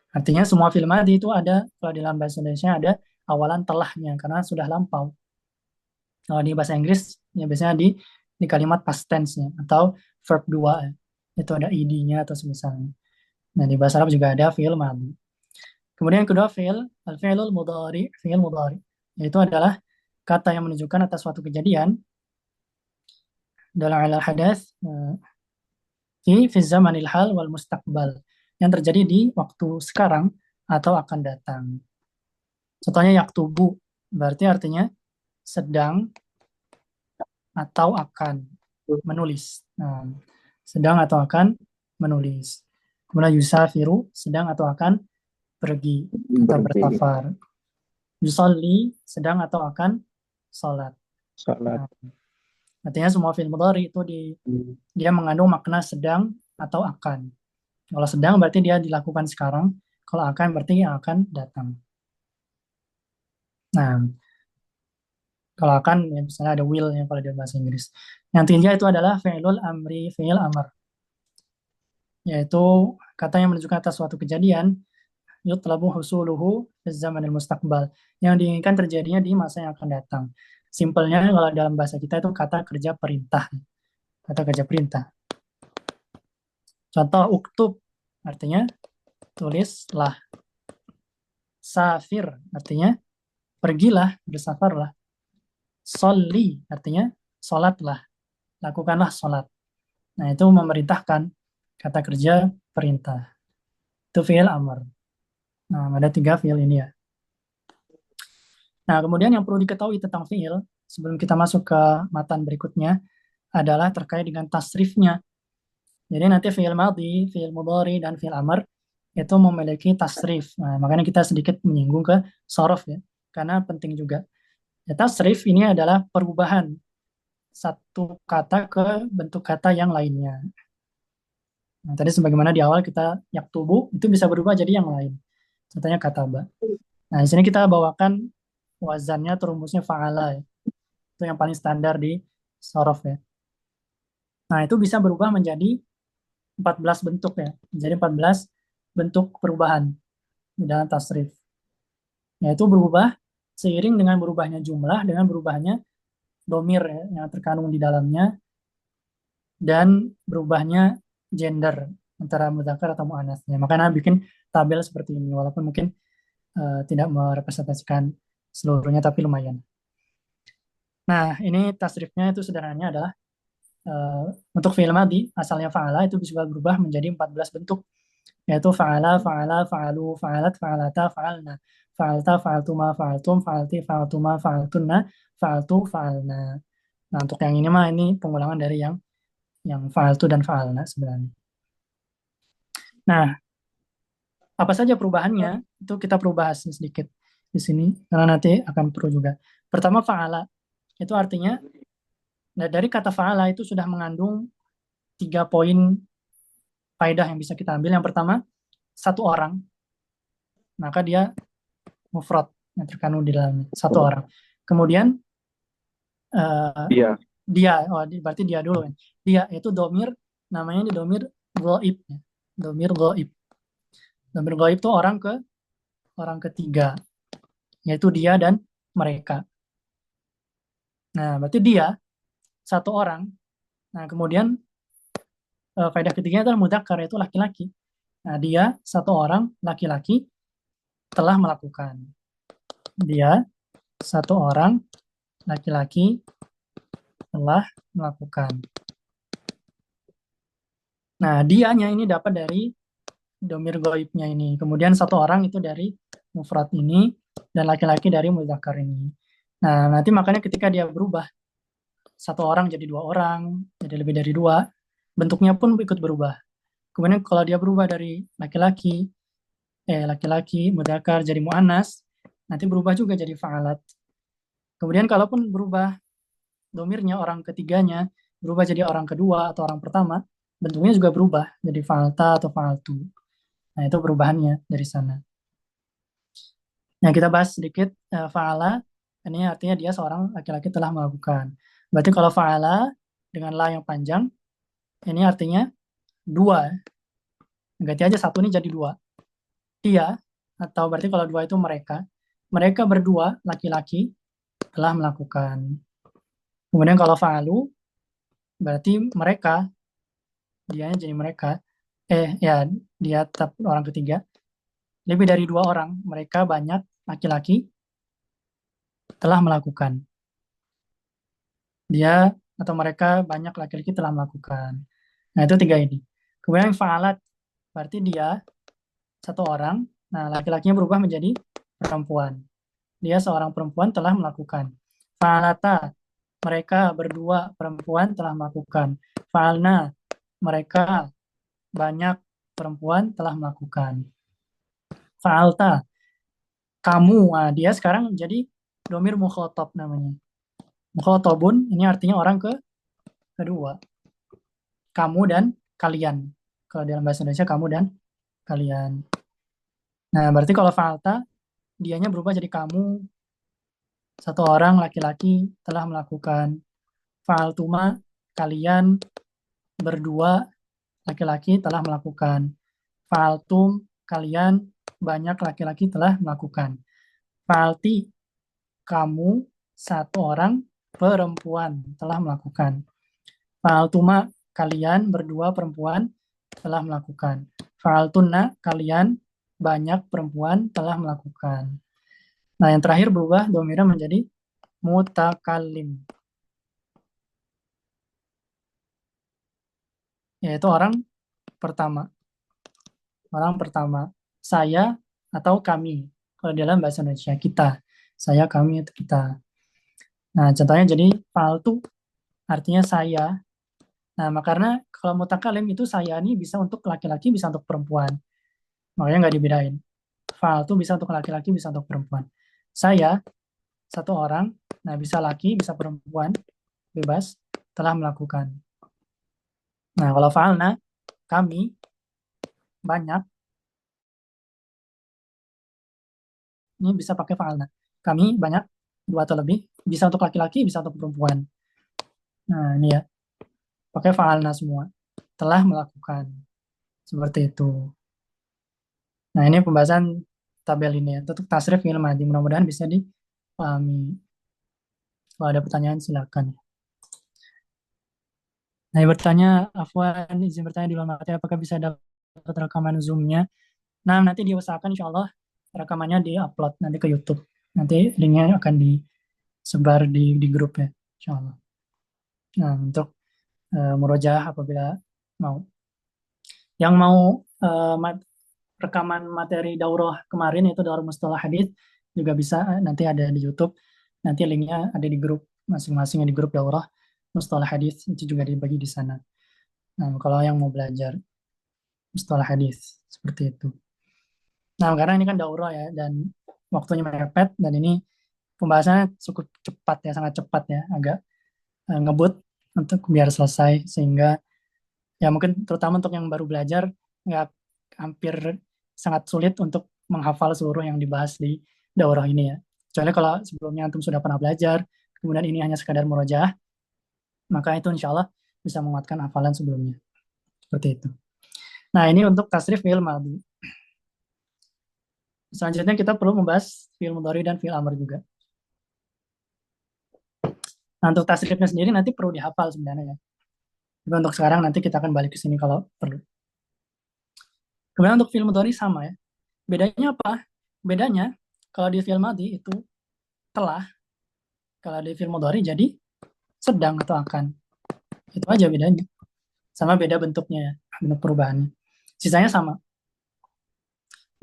artinya semua fi'il madhi itu ada, kalau di dalam bahasa Indonesia ada awalan telahnya, karena sudah lampau. Kalau di bahasa Inggris, ya biasanya di kalimat past tense-nya, atau verb 2, itu ada id-nya atau semisalnya. Nah, di bahasa Arab juga ada fi'il madhi. Kemudian yang kedua al-fi'lul mudhari, fi'il mudhari, yaitu adalah kata yang menunjukkan atas suatu kejadian dalam al hadath fi zamanil hal wal mustaqbal, yang terjadi di waktu sekarang atau akan datang. Contohnya yaktubu, berarti artinya sedang atau akan menulis. Nah, sedang atau akan menulis. Kemudian yusafiru, sedang atau akan pergi atau Pergi. bersafar. Yusolli, sedang atau akan sholat. Sholat. Artinya semua fi'il mudhari itu dia mengandung makna sedang atau akan. Kalau sedang berarti dia dilakukan sekarang, kalau akan berarti yang akan datang. Nah, kalau akan ya misalnya ada will yang kalau di bahasa Inggris. Yang ketiga itu adalah fi'lul amri, fi'il amr, yaitu kata yang menunjukkan atas suatu kejadian yutlabu husuluhu fi zamanil mustaqbal, yang diinginkan terjadinya di masa yang akan datang. Simpelnya kalau dalam bahasa kita itu kata kerja perintah. Kata kerja perintah. Contoh uktub, artinya tulislah. Safir, artinya pergilah, bersafarlah. Sholli, artinya sholatlah, lakukanlah sholat. Nah, itu memerintahkan, kata kerja perintah. Itu fi'il amr. Nah, ada 3 fi'il ini ya. Nah, kemudian yang perlu diketahui tentang fi'il, sebelum kita masuk ke matan berikutnya, adalah terkait dengan tasrifnya. Jadi nanti fi'il madhi, fi'il mudhari, dan fi'il amr itu memiliki tasrif. Nah, makanya kita sedikit menyinggung ke sorof ya, karena penting juga. Ya, tasrif ini adalah perubahan satu kata ke bentuk kata yang lainnya. Nah, tadi sebagaimana di awal kita yaktubu, itu bisa berubah jadi yang lain. Contohnya kataba. Nah, di sini kita bawakan wazannya atau rumusnya fa'ala ya. Itu yang paling standar di sorof ya. Nah, itu bisa berubah menjadi 14 bentuk ya. Jadi 14 bentuk perubahan di dalam tasrif. Yaitu berubah seiring dengan berubahnya jumlah, dengan berubahnya domir ya, yang terkandung di dalamnya, dan berubahnya gender antara mudzakkar atau muannasnya. Makanya bikin tabel seperti ini, walaupun mungkin tidak merepresentasikan seluruhnya, tapi lumayan. Nah, ini tasrifnya itu sederhananya adalah untuk fi'il madhi, asalnya fa'ala itu bisa berubah menjadi 14 bentuk, yaitu fa'ala, fa'ala, fa'alu, fa'alat, fa'alata, fa'alna, fa'alta, fa'altuma, fa'altum, fa'alti, fa'altuma, fa'altunna, fa'altu, fa'alna. Nah, untuk yang ini mah ini pengulangan dari yang fa'altu dan fa'alna sebenarnya. Nah, apa saja perubahannya? Itu kita perlu bahas sedikit di sini, karena nanti akan perlu juga. Pertama, fa'ala. Itu artinya, dari kata fa'ala itu sudah mengandung 3 poin faedah yang bisa kita ambil. Yang pertama, satu orang. Maka dia mufrad yang terkandung di dalamnya. Satu orang. Kemudian, dia, berarti dia dulu kan. Dia itu domir, namanya di domir ghaib. Domir ghaib. Domir ghaib itu orang ketiga, yaitu dia dan mereka. Nah, berarti dia satu orang. Nah, kemudian faedah ketiganya adalah mudzakkar, yaitu laki-laki. Nah, dia satu orang laki-laki telah melakukan. Dia satu orang laki-laki telah melakukan. Nah, dianya ini dapat dari domir ghaibnya ini. Kemudian satu orang itu dari mufrad ini, dan laki-laki dari mudzakkar ini. Nah, nanti makanya ketika dia berubah, satu orang jadi 2 orang, jadi lebih dari 2, bentuknya pun ikut berubah. Kemudian kalau dia berubah dari laki-laki mudzakkar jadi muannas, nanti berubah juga jadi fa'alat. Kemudian kalaupun berubah domirnya orang ketiganya, berubah jadi orang kedua atau orang pertama, bentuknya juga berubah jadi fa'alta atau fa'altu. Nah, itu perubahannya dari sana. Nah, kita bahas sedikit fa'ala. Ini artinya dia seorang laki-laki telah melakukan. Berarti kalau fa'ala dengan la yang panjang, ini artinya dua. Ganti aja satu ini jadi dua. Dia, atau berarti kalau dua itu mereka. Mereka berdua, laki-laki, telah melakukan. Kemudian kalau fa'alu, berarti mereka, dianya jadi mereka. Ya, dia tetap orang ketiga. Lebih dari dua orang, mereka banyak laki-laki telah melakukan. Dia atau mereka banyak laki-laki telah melakukan. Nah, itu tiga ini. Kemudian fa'alat, berarti dia satu orang, nah laki-lakinya berubah menjadi perempuan. Dia seorang perempuan telah melakukan. Fa'alata, mereka berdua perempuan telah melakukan. Fa'alna, mereka banyak perempuan telah melakukan. Fa'alta, kamu, nah, dia sekarang jadi domir mukhotob namanya. Mukhotobun, ini artinya orang kedua. Kamu dan kalian. Kalau dalam bahasa Indonesia, kamu dan kalian. Nah, berarti kalau fa'alta, dianya berubah jadi kamu, satu orang laki-laki telah melakukan. Fa'altuma, kalian berdua laki-laki telah melakukan. Fa'altum, kalian banyak laki-laki telah melakukan. Fa'alti, kamu satu orang perempuan telah melakukan. Fa'altuma, kalian berdua perempuan telah melakukan. Fa'altunna, kalian banyak perempuan telah melakukan. Nah, yang terakhir berubah domirnya menjadi mutakallim, yaitu orang pertama. Orang pertama, saya atau kami. Kalau dalam bahasa Indonesia, kita. Saya, kami, itu kita. Nah, contohnya jadi fa'altu, artinya saya. Nah, karena kalau mutakalim itu saya ini bisa untuk laki-laki, bisa untuk perempuan. Makanya nggak dibedain. Fa'altu bisa untuk laki-laki, bisa untuk perempuan. Saya, satu orang, nah bisa laki, bisa perempuan, bebas, telah melakukan. Nah, kalau fa'alna, kami, banyak, ini bisa pakai fa'alna. Kami banyak, dua atau lebih, bisa untuk laki-laki, bisa untuk perempuan. Nah, ini ya, pakai fa'alna semua. Telah melakukan. Seperti itu. Nah, ini pembahasan tabel ini ya. Untuk tasrif fi'il madhi. Mudah-mudahan bisa dipahami. Kalau ada pertanyaan, silakan. Nah, bertanya, Afwan, izin bertanya di luar materi, apakah bisa dapat rekaman Zoom-nya? Nah, nanti diusahakan insya Allah rekamannya di-upload nanti ke YouTube. Nanti linknya akan disebar di grup ya, insya Allah. Nah, untuk murojaah apabila mau. Yang mau rekaman materi daurah kemarin itu daurah mustalah hadits juga bisa nanti ada di YouTube. Nanti linknya ada di grup masing-masing di grup daurah mustalah hadits itu juga dibagi di sana. Nah, kalau yang mau belajar mustalah hadits seperti itu. Nah, karena ini kan daurah ya dan waktunya mepet dan ini pembahasannya cukup cepat ya, sangat cepat ya, agak ngebut untuk biar selesai sehingga ya mungkin terutama untuk yang baru belajar nggak hampir sangat sulit untuk menghafal seluruh yang dibahas di daurah ini ya. Kecuali kalau sebelumnya antum sudah pernah belajar, kemudian ini hanya sekadar murojaah, maka itu insya Allah bisa menguatkan hafalan sebelumnya. Seperti itu. Nah, ini untuk tasrif fi'il madhi. Selanjutnya kita perlu membahas fi'il mudhari dan fi'il amr juga. Nah, untuk tasrifnya sendiri nanti perlu dihafal sebenarnya ya. Tapi untuk sekarang nanti kita akan balik ke sini kalau perlu. Kemudian untuk fi'il mudhari sama ya. Bedanya apa? Bedanya kalau di fi'il madhi itu telah, kalau di fi'il mudhari jadi sedang atau akan. Itu aja bedanya. Sama beda bentuknya ya, bentuk perubahannya. Sisanya sama.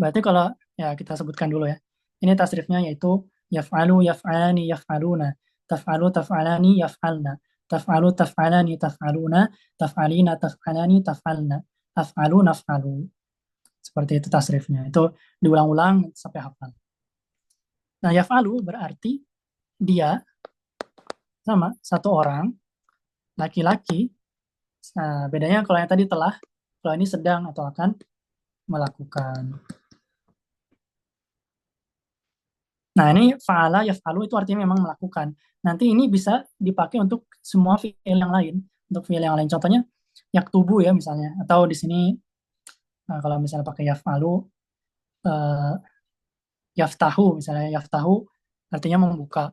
Berarti kalau ya kita sebutkan dulu ya. Ini tasrifnya yaitu yaf'alu, yaf'alani, yaf'aluna, taf'alu, taf'alani, yaf'alna, Taf'alu, taf'alani, taf'aluna, taf'alina, taf'alani, taf'alna, taf'alu, naf'alu. Seperti itu tasrifnya. Itu diulang-ulang sampai hafal. Nah, yaf'alu berarti dia sama satu orang laki-laki. Nah, bedanya kalau yang tadi telah, kalau ini sedang atau akan melakukan. Nah, ini fa'ala yaf'alu itu artinya memang melakukan. Nanti ini bisa dipakai untuk semua fi'il yang lain. Untuk fi'il yang lain contohnya yaktubu ya misalnya, atau di sini kalau misalnya pakai yaf'alu eh, yaftahu misalnya, yaftahu artinya membuka.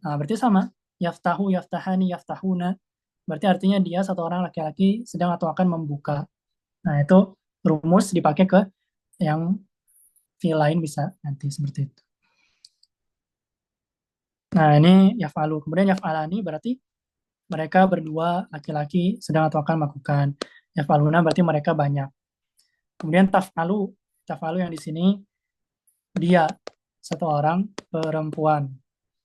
Nah, berarti sama. Yaftahu, yaftahani, yaftahuna. Berarti artinya dia satu orang laki-laki sedang atau akan membuka. Nah, itu rumus dipakai ke yang fi'il lain bisa nanti seperti itu. Nah, ini yaf'alu. Kemudian yaf'alani berarti mereka berdua laki-laki sedang atau akan melakukan. Yaf'aluna berarti mereka banyak. Kemudian taf'alu. Taf'alu yang di sini dia satu orang perempuan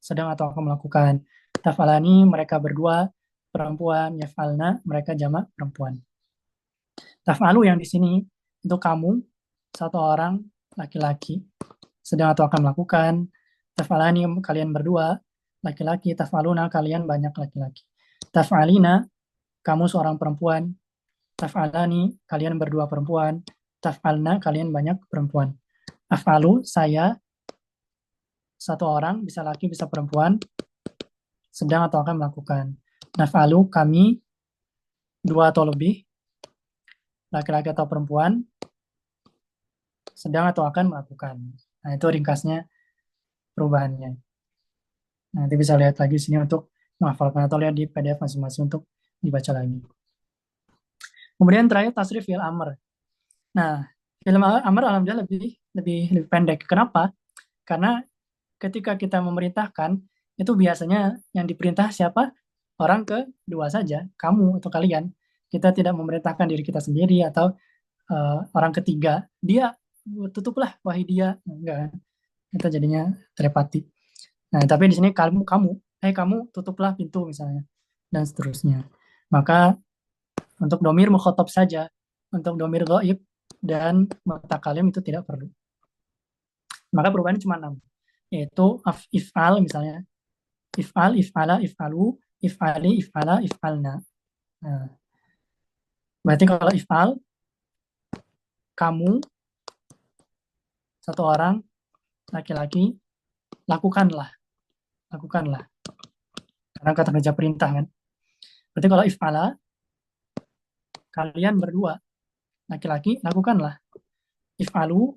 sedang atau akan melakukan. Taf'alani mereka berdua perempuan, yaf'alna mereka jamak perempuan. Taf'alu yang di sini itu kamu satu orang laki-laki sedang atau akan melakukan. Taf'alani kalian berdua laki-laki, taf'aluna kalian banyak laki-laki. Taf'alina kamu seorang perempuan. Taf'alani kalian berdua perempuan. Taf'alna kalian banyak perempuan. Af'alu saya satu orang bisa laki bisa perempuan sedang atau akan melakukan. Naf'alu kami dua atau lebih laki-laki atau perempuan sedang atau akan melakukan. Nah, itu ringkasnya perubahannya. Nanti bisa lihat lagi di sini untuk menghafalkan atau lihat di PDF masing-masing untuk dibaca lagi. Kemudian terakhir tasrif fi'il amr. Nah, fi'il amr alhamdulillah lebih pendek. Kenapa? Karena ketika kita memerintahkan itu biasanya yang diperintah siapa? Orang kedua saja, kamu atau kalian. Kita tidak memerintahkan diri kita sendiri atau orang ketiga. Dia tutuplah wahai dia, enggak. Itu jadinya telepati. Nah, tapi di sini kamu kamu tutuplah pintu misalnya dan seterusnya. Maka untuk domir mukhotob saja, untuk domir ghaib dan mutakalim itu tidak perlu. Maka perubahannya cuma 6, yaitu if'al misalnya, if'al, if'ala, if'alu, if'ali, if'ala, if'alna. Nah, berarti kalau if'al, kamu satu orang laki-laki lakukanlah. Karena kata kerja perintah kan. Berarti kalau if'ala, kalian berdua laki-laki lakukanlah. If'alu,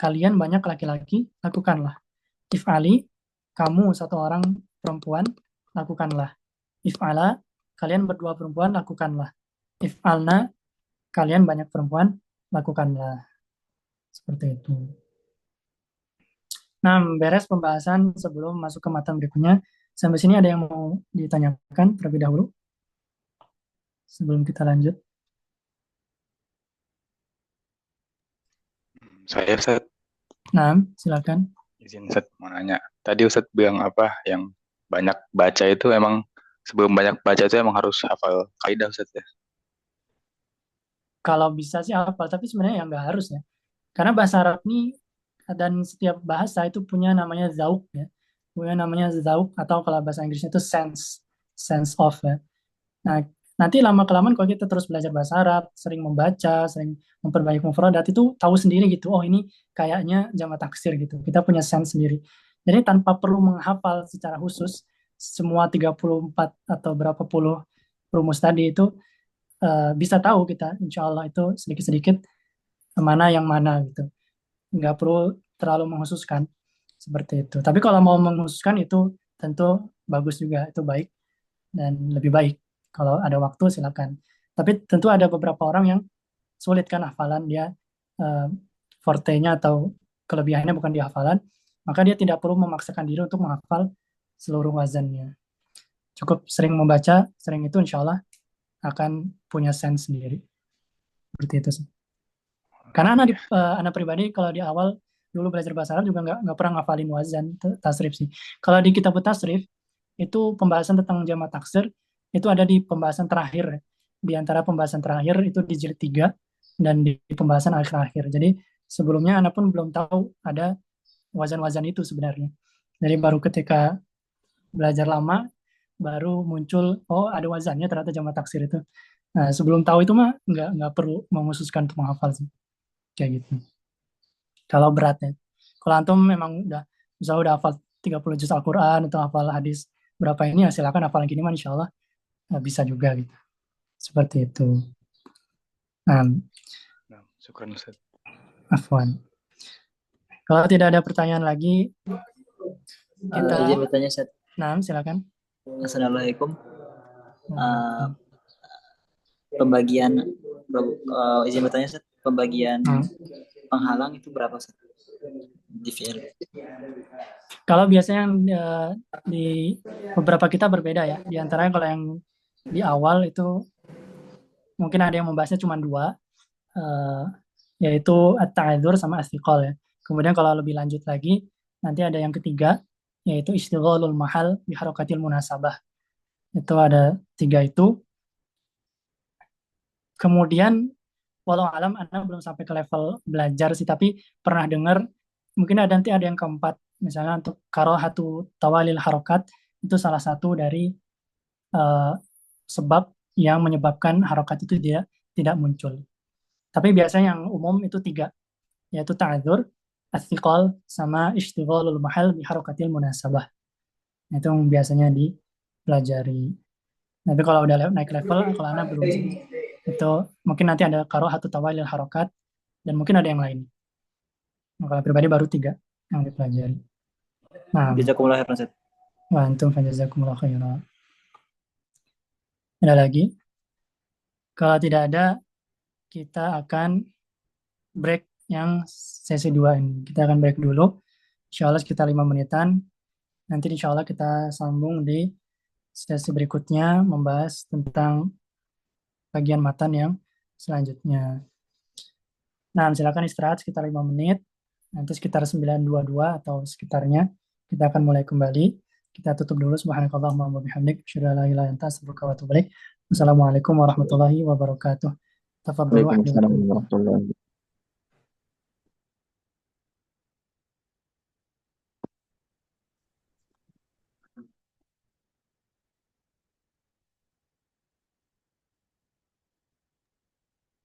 kalian banyak laki-laki lakukanlah. If'ali, kamu satu orang perempuan lakukanlah. If'ala, kalian berdua perempuan lakukanlah. If'alna, kalian banyak perempuan lakukanlah. Seperti itu. Nah, beres pembahasan sebelum masuk ke matan berikutnya. Sampai sini ada yang mau ditanyakan terlebih dahulu? Sebelum kita lanjut. Saya Ustaz, Nah, silakan. izin Ustaz mau nanya. Tadi Ustaz bilang apa yang banyak baca itu emang sebelum banyak baca itu emang harus hafal kaidah Ustaz ya? Kalau bisa sih hafal, tapi sebenarnya ya nggak harus ya. Karena bahasa Arab ini dan setiap bahasa itu punya namanya zauk ya. Punya namanya zauk atau kalau bahasa Inggrisnya itu sense of ya. Nah, nanti lama-kelamaan kalau kita terus belajar bahasa Arab, sering membaca, sering memperbanyak mufradat itu tahu sendiri gitu. Oh, ini kayaknya jamak taksir gitu. Kita punya sense sendiri. Jadi tanpa perlu menghafal secara khusus semua 34 atau berapa puluh rumus tadi itu bisa tahu kita insya Allah itu sedikit-sedikit mana yang mana gitu. Nggak perlu terlalu mengkhususkan seperti itu. Tapi kalau mau mengkhususkan itu tentu bagus juga, itu baik dan lebih baik. Kalau ada waktu silakan. Tapi tentu ada beberapa orang yang sulit kan hafalan dia forte-nya atau kelebihannya bukan di hafalan, maka dia tidak perlu memaksakan diri untuk menghafal seluruh wazannya. Cukup sering membaca, sering itu insya Allah akan punya sense sendiri. Seperti itu sih. Karena anak pribadi kalau di awal dulu belajar bahasa Arab juga nggak pernah ngafalin wazan tasrif sih. Kalau di kitab tasrif itu pembahasan tentang jamak taksir itu ada di pembahasan terakhir. Di antara pembahasan terakhir itu di jilid 3 dan di pembahasan akhir-akhir. Jadi sebelumnya Anda pun belum tahu ada wazan-wazan itu sebenarnya. Jadi baru ketika belajar lama baru muncul, oh ada wazannya ternyata jamak taksir itu. Nah, sebelum tahu itu mah nggak perlu menghususkan untuk menghafal sih. Kayak gitu. Kalau beratnya. Kalau antum memang udah hafal 30 juz Al-Quran atau hafal hadis berapa ini, ya silakan hafal gini mah insya Allah bisa juga gitu. Seperti itu. Nah, Nah, syukran Ustaz. afwan. Kalau tidak ada pertanyaan lagi, kita Izin bertanya, Ustaz. nah, silakan. Assalamualaikum. Pembagian izin bertanya, Ustaz. Pembagian penghalang itu berapa, Ustaz? Di fi'il. Kalau biasanya yang di beberapa kitab berbeda ya. Di antaranya kalau yang di awal itu mungkin ada yang membahasnya cuma 2, yaitu at-ta'adzur sama istiqol ya. Kemudian kalau lebih lanjut lagi, nanti ada yang ketiga, yaitu istighalul mahal bi harakatil munasabah. Itu ada 3 itu. Kemudian walau alam Anda belum sampai ke level belajar sih, tapi pernah dengar mungkin nanti ada yang keempat, misalnya untuk karohatu tawalil harokat, itu salah satu dari sebab yang menyebabkan harokat itu dia tidak muncul. Tapi biasanya yang umum itu 3, yaitu ta'adzur, astiqol, sama ishtighalul mahal bi harokatil munasabah. Itu yang biasanya dipelajari. Tapi kalau udah naik level, kalau Anda belum itu mungkin nanti ada karohatu tawalil harokat, dan mungkin ada yang lain. Nah, kalau pribadi baru 3 yang dipelajari. Nah, Jazakumullah khairan, Ustaz. wa antum fajazakumullah khairan. Ada lagi? Kalau tidak ada, kita akan break yang sesi 2 ini. Kita akan break dulu. Insya Allah sekitar 5 menitan. Nanti insya Allah kita sambung di sesi berikutnya membahas tentang bagian matan yang selanjutnya. Nah, silakan istirahat sekitar 5 menit. Nanti sekitar 9.22 atau sekitarnya kita akan mulai kembali. Kita tutup dulu. Subhanakallahumma wa bihamdik, asyhadu an la ilaha illa anta, astaghfiruka wa atubu ilaik. Wassalamualaikum warahmatullahi wabarakatuh. Tafadhalu Waalaikumsalam wahdakum. warahmatullahi wabarakatuh.